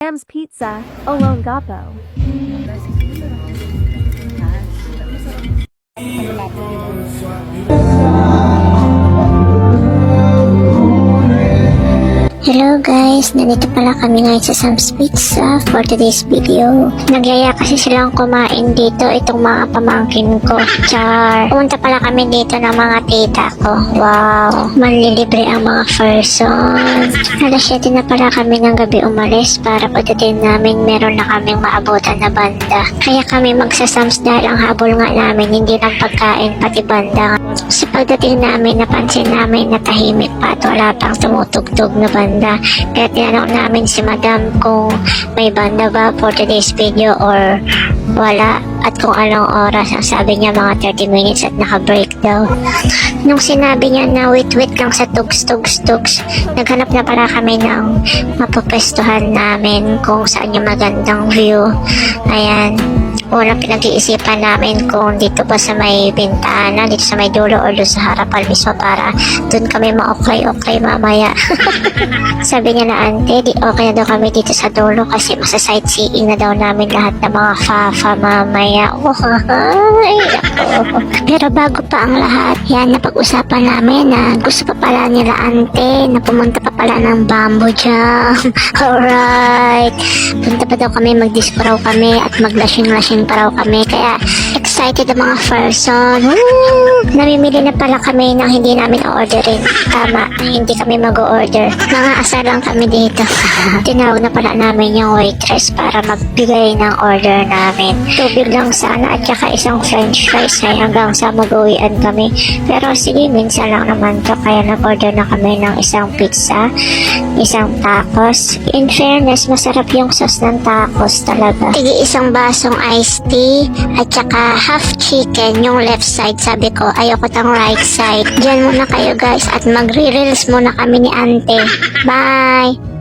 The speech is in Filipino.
Sam's Pizza, Olongapo. Hello guys, nandito pala kami ngayon sa Sam's Pizza for today's video. Nagyaya kasi silang kumain dito itong mga pamangkin ko. Char! Pumunta pala kami dito ng mga tita ko. Wow! Manlilibre ang mga person. Alas 7 na pala kami ng gabi umalis para pagdating namin meron na kaming maabutan na banda. Kaya kami magsa-Sam's dahil ang habol nga namin hindi lang pagkain pati banda. Sa pagdating namin napansin namin na tahimik pa at wala pang tumutugtog na banda. Kaya tinanong namin si madam kung may banda ba for today's video or wala at kung anong oras. Ang sabi niya mga 30 minutes at naka-break daw. Nung sinabi niya na wait lang sa tugs, naghanap na pala kami ng mapupestuhan namin kung saan yung magandang view. Ayan. Unang pinag-iisipan namin kung dito ba sa may bintana, dito sa may dulo o doon sa harapan mismo para doon kami ma-okay mamaya. Sabi niya na ante, okay na daw kami dito sa dulo kasi masa-sightseeing na daw namin lahat ng mga fa mamaya. Ay, ako. Pero bago pa ang lahat, yan napag-usapan namin na gusto pa pala nila ante na pumunta pa pala ng Bamboo Jam. Alright. Punta pa daw kami, mag-disco raw kami at maglasing-lasing pa raw kami. Kaya excited ang mga person. Woo! Namimili na pala kami ng hindi namin orderin. Tama, hindi kami mag-order. Mga asar lang kami dito. Tinawag na pala namin yung waitress para magbigay ng order namin. Tubig lang sana at saka isang french fries ay hanggang sa mag-uwian kami. Pero sige, minsan lang naman to. Kaya nag-order na kami ng isang pizza, isang tacos. In fairness, masarap yung sauce ng tacos talaga. Tigi isang basong iced tea at saka half chicken yung left side. Sabi ko, ayoko tang right side. Diyan muna kayo guys at magre-reels muna kami ni ante. Bye!